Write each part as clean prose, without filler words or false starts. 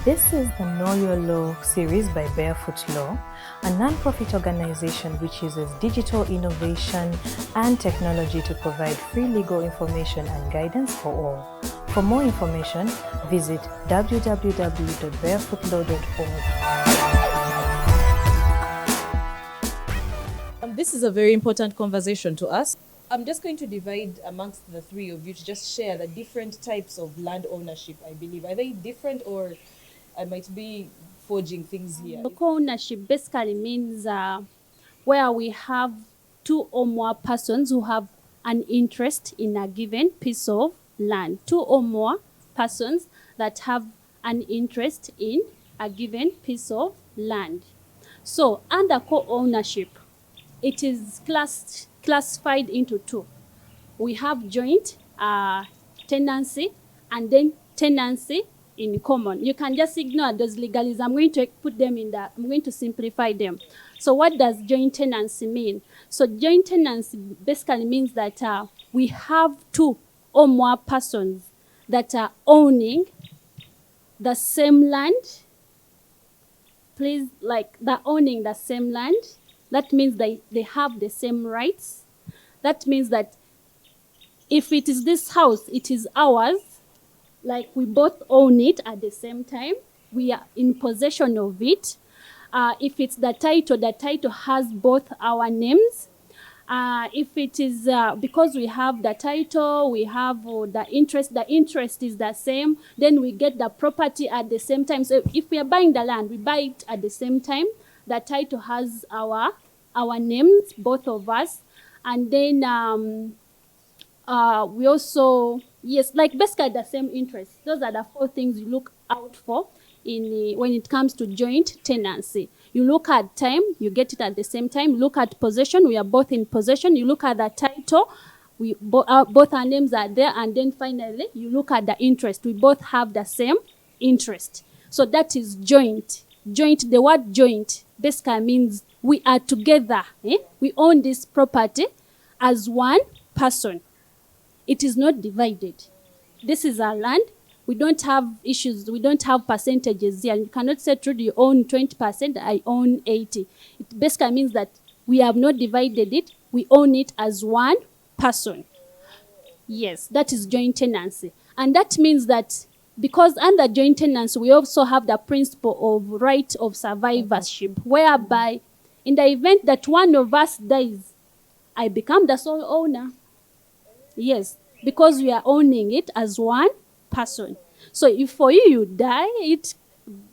This is the Know Your Law series by Barefoot Law, a non-profit organization which uses digital innovation and technology to provide free legal information and guidance for all. For more information, visit www.barefootlaw.org. This is a very important conversation to us. I'm just going to divide amongst the three of you to just share the different types of land ownership, I believe. Are they different, or I might be forging things here? Co-ownership basically means where we have two or more persons who have an interest in a given piece of land. Two or more persons that have an interest in a given piece of land. So under co-ownership, it is classified into two. We have joint tenancy and then tenancy in common. You can just ignore those legalisms. I'm going to put them in I'm going to simplify them. So what does joint tenancy mean? So joint tenancy basically means that we have two or more persons that are owning the same land. Please, like they're owning the same land. That means they have the same rights. That means that if it is this house, it is ours. Like we both own it at the same time. We are in possession of it. If it's the title has both our names. If it is because we have the title, we have the interest is the same, then we get the property at the same time. So if we are buying the land, we buy it at the same time. The title has our names, both of us. And then we also, yes, like basically the same interest. Those are the four things you look out for when it comes to joint tenancy. You look at time, you get it at the same time. You look at possession, we are both in possession. You look at the title, both our names are there. And then finally, you look at the interest. We both have the same interest. So that is joint. Joint, the word joint basically means we are together. We own this property as one person. It is not divided. This is our land. We don't have issues. We don't have percentages here. You cannot say, Trudy, you own 20%, I own 80%. It basically means that we have not divided it. We own it as one person. Yes, that is joint tenancy. And that means that because under joint tenancy, we also have the principle of right of survivorship, whereby in the event that one of us dies, I become the sole owner. Yes, because we are owning it as one person. So if for you die,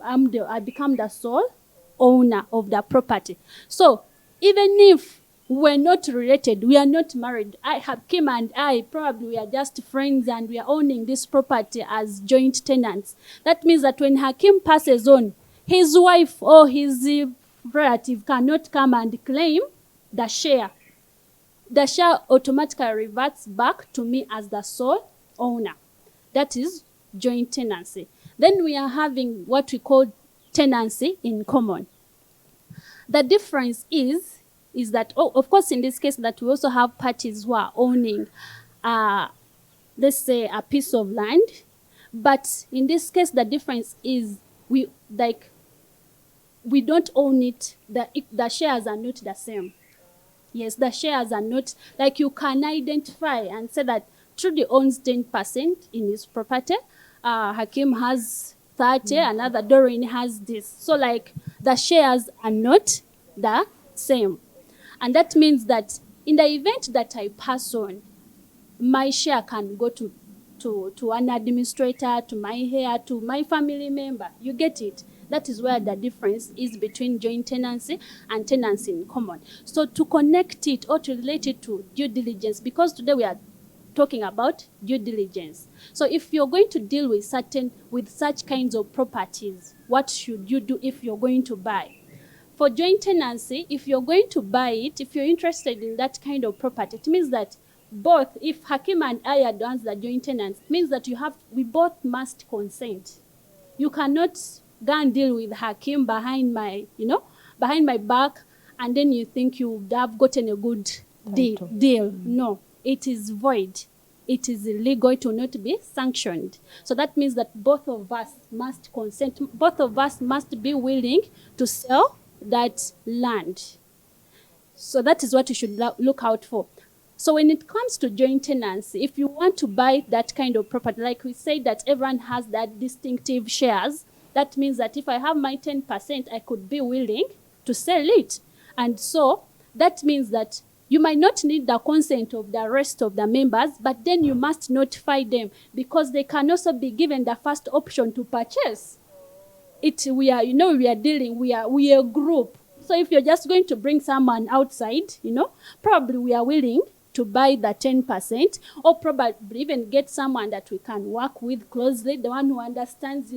I become the sole owner of the property. So even if we're not related, we are not married, Hakim and I, probably we are just friends and we are owning this property as joint tenants. That means that when Hakim passes on, his wife or his relative cannot come and claim the share. The share automatically reverts back to me as the sole owner. That is joint tenancy. Then we are having what we call tenancy in common. The difference is that, of course, in this case, that we also have parties who are owning, let's say, a piece of land. But in this case, the difference is we don't own it. The shares are not the same. Yes, the shares are not, like you can identify and say that Trudy owns 10% in his property. Hakim has 30, another Doreen has this. So like the shares are not the same. And that means that in the event that I pass on, my share can go to an administrator, to my heir, to my family member. You get it? That is where the difference is between joint tenancy and tenancy in common. So to connect it or to relate it to due diligence, because today we are talking about due diligence. So if you're going to deal with such kinds of properties, what should you do if you're going to buy? For joint tenancy, if you're going to buy it, if you're interested in that kind of property, it means that both, if Hakim and I are the ones that joint tenants, it means that we both must consent. You cannot go and deal with Hakim behind my back, and then you think you would have gotten a good deal. No, it is void. it is illegal, it will not be sanctioned. So that means that both of us must consent, both of us must be willing to sell that land. So that is what you should look out for. So when it comes to joint tenancy, if you want to buy that kind of property, like we say that everyone has that distinctive shares, that means that if I have my 10%, I could be willing to sell it. And so that means that you might not need the consent of the rest of the members, but then you must notify them, because they can also be given the first option to purchase. We are a group. So if you're just going to bring someone outside, probably we are willing to buy the 10%, or probably even get someone that we can work with closely, the one who understands,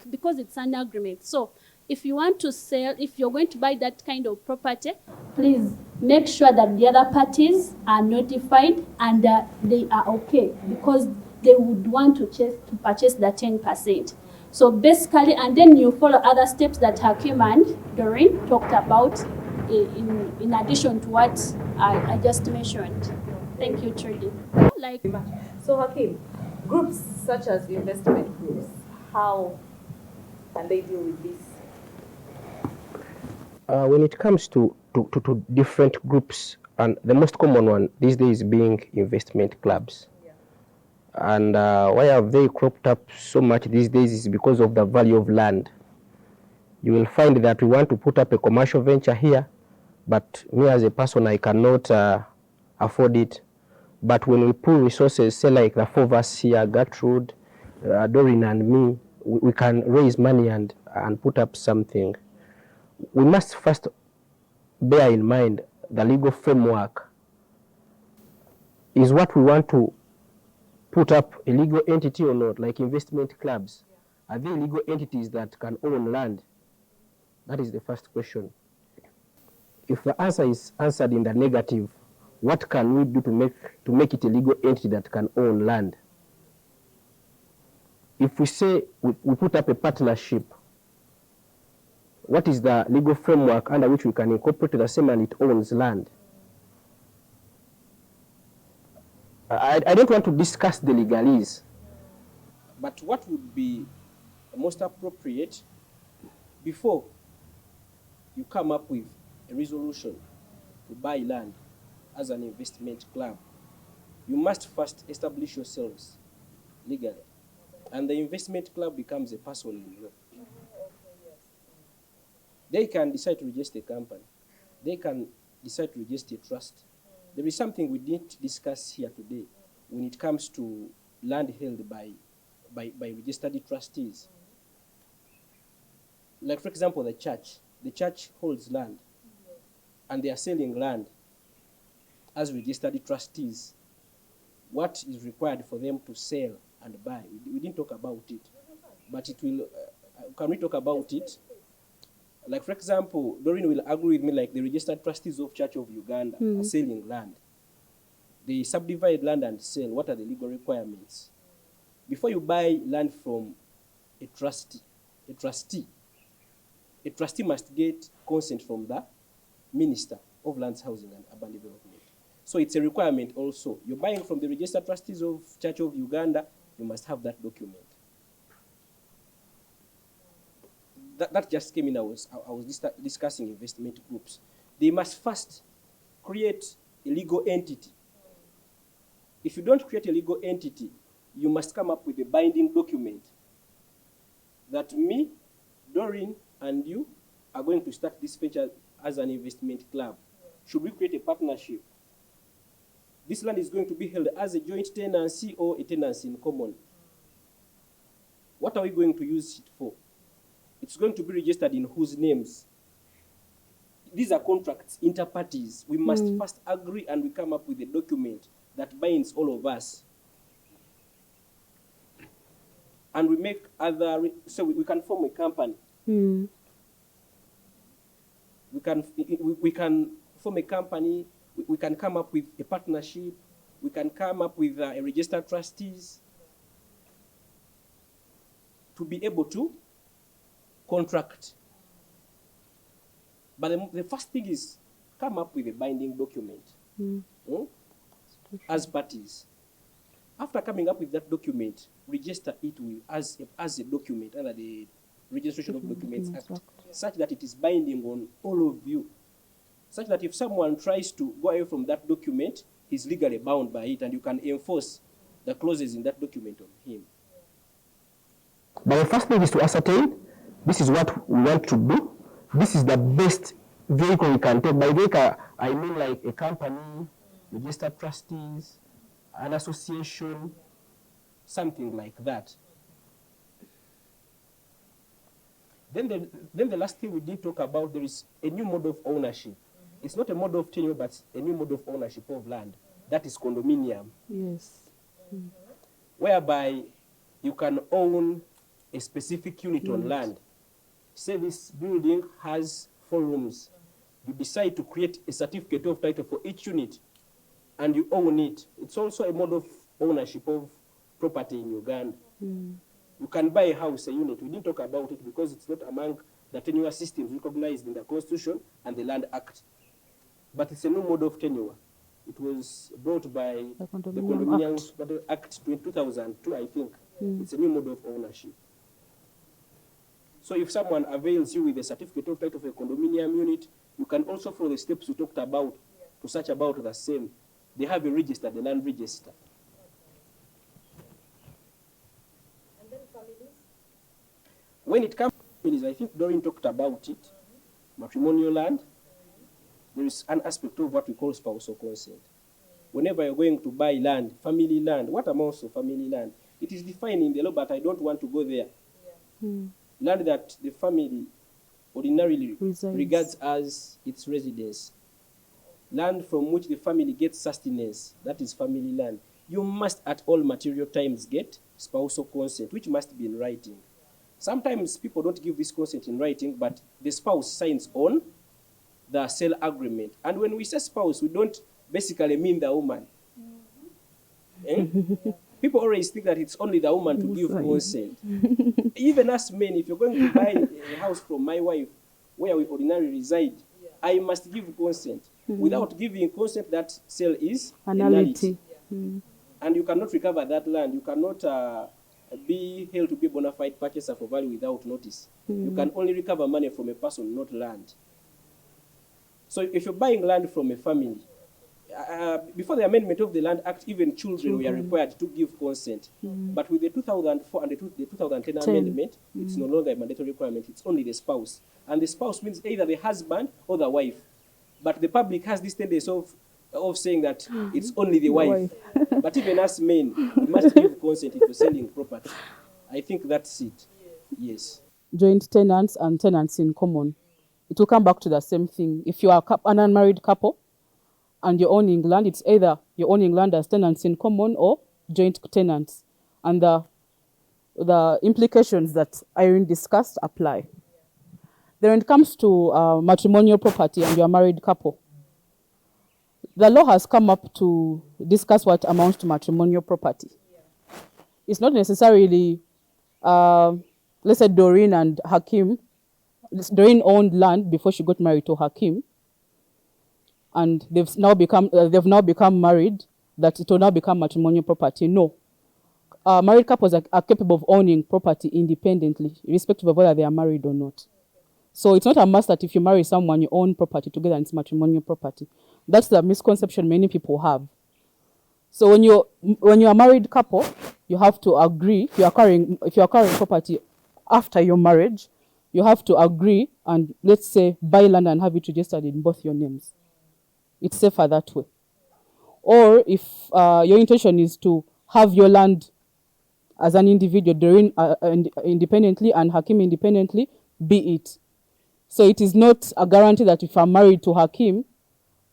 because it's an agreement. So if you want to sell, if you're going to buy that kind of property, please make sure that the other parties are notified and they are okay, because they would want to purchase the 10%. So basically, and then you follow other steps that Hakim and Doreen talked about in addition to what I just mentioned. Thank you, Trudy. So Hakim, groups such as investment groups, how can they deal with this? When it comes to different groups, and the most common one these days being investment clubs. Yeah. And why have they cropped up so much these days is because of the value of land. You will find that we want to put up a commercial venture here, but me as a person, I cannot afford it. But when we pool resources, say like the four of us here, Gertrude, Doreen and me, we can raise money and put up something. We must first bear in mind the legal framework is what we want to put up a legal entity or not, like investment clubs. Yeah. Are they legal entities that can own land? That is the first question. If the answer is answered in the negative, what can we do to make it a legal entity that can own land? If we say we put up a partnership, what is the legal framework under which we can incorporate the same and it owns land? I don't want to discuss the legalese, but what would be most appropriate before you come up with a resolution to buy land as an investment club, you must first establish yourselves legally, and the investment club becomes a person in law. They can decide to register a company. They can decide to register a trust. There is something we didn't discuss here today when it comes to land held by registered trustees. Like, for example, the church holds land, and they are selling land as registered trustees. What is required for them to sell and buy? We didn't talk about it, but it will. Can we talk about it? Like, for example, Doreen will agree with me, like the registered trustees of Church of Uganda are selling land. They subdivide land and sell. What are the legal requirements? Before you buy land from a trustee must get consent from the Minister of Lands, Housing and Urban Development. So it's a requirement also. You're buying from the registered trustees of Church of Uganda, you must have that document. That just came in. I was discussing investment groups. They must first create a legal entity. If you don't create a legal entity, you must come up with a binding document that me, Doreen, and you are going to start this venture as an investment club. Should we create a partnership? This land is going to be held as a joint tenancy or a tenancy in common. What are we going to use it for? It's going to be registered in whose names? These are contracts, inter parties. We must first agree and we come up with a document that binds all of us. And we make so we can form a company. We can form a company. We can come up with a partnership. We can come up with a registered trustees to be able to contract. But the first thing is come up with a binding document as parties. After coming up with that document, register it as a document under the Registration of Documents Act, such that it is binding on all of you, such that if someone tries to go away from that document, he's legally bound by it, and you can enforce the clauses in that document on him. But the first thing is to ascertain, this is what we want to do. This is the best vehicle we can take. By vehicle, I mean like a company, registered trustees, an association, something like that. Then the last thing we did talk about, there is a new mode of ownership. It's not a mode of tenure, but a new mode of ownership of land. That is condominium. Yes. Whereby you can own a specific unit on land. Say this building has 4 rooms. You decide to create a certificate of title for each unit, and you own it. It's also a mode of ownership of property in Uganda. You can buy a house, a unit. We didn't talk about it because it's not among the tenure systems recognized in the Constitution and the Land Act. But it's a new mode of tenure. It was brought by the Condominium Act 2002, I think. It's a new mode of ownership. So if someone avails you with a certificate of title of a condominium unit, you can also follow the steps we talked about to search about the same. They have a register, the land register. And then families? When it comes to families, I think Doreen talked about it. Matrimonial land, there is an aspect of what we call spousal consent. Whenever you're going to buy land, family land, what amounts to family land? It is defined in the law, but I don't want to go there. Land that the family ordinarily regards as its residence. Land from which the family gets sustenance, that is family land. You must at all material times get spousal consent, which must be in writing. Sometimes people don't give this consent in writing, but the spouse signs on the sale agreement. And when we say spouse, we don't basically mean the woman. People always think that it's only the woman to give consent. Even us men, if you're going to buy a house from my wife, where we ordinarily reside, I must give consent. Without giving consent, that sale is a nullity. And you cannot recover that land. You cannot be held to be a bona fide purchaser for value without notice. You can only recover money from a person, not land. So if you're buying land from a family, before the amendment of the Land Act, even children were required to give consent. But with the 2004 and the 2010 amendment, it's no longer a mandatory requirement. It's only the spouse. And the spouse means either the husband or the wife. But the public has this tendency of saying that it's only the wife. But even as men, we must give consent if you're selling property. I think that's it. Yes. Joint tenants and tenants in common. It will come back to the same thing. If you are an unmarried couple and you're owning land, it's either you're owning land as tenants in common or joint tenants. And the implications that Irene discussed apply. Then when it comes to matrimonial property and you're a married couple, the law has come up to discuss what amounts to matrimonial property. It's not necessarily, let's say Doreen and Hakim. Doreen owned land before she got married to Hakim, and they've now become married. That it will now become matrimonial property. No, married couples are capable of owning property independently, irrespective of whether they are married or not. So it's not a must that if you marry someone, you own property together and it's matrimonial property. That's the misconception many people have. So when you're a married couple, you have to agree. If you're acquiring property after your marriage, you have to agree and, let's say, buy land and have it registered in both your names. It's safer that way. Or if your intention is to have your land as an individual, Doreen independently and Hakim independently, be it. So it is not a guarantee that if I'm married to Hakim,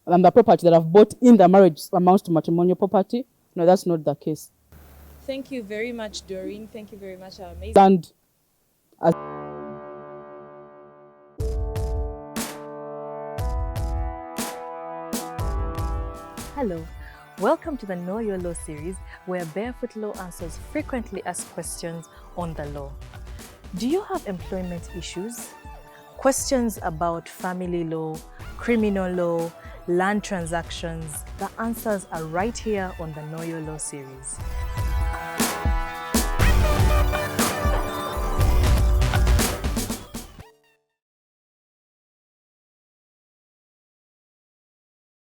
and the property that I've bought in the marriage amounts to matrimonial property. No, that's not the case. Thank you very much, Doreen. Thank you very much. Amazing. Land as Hello, welcome to the Know Your Law series, where Barefoot Law answers frequently asked questions on the law. Do you have employment issues? Questions about family law, criminal law, land transactions, the answers are right here on the Know Your Law series.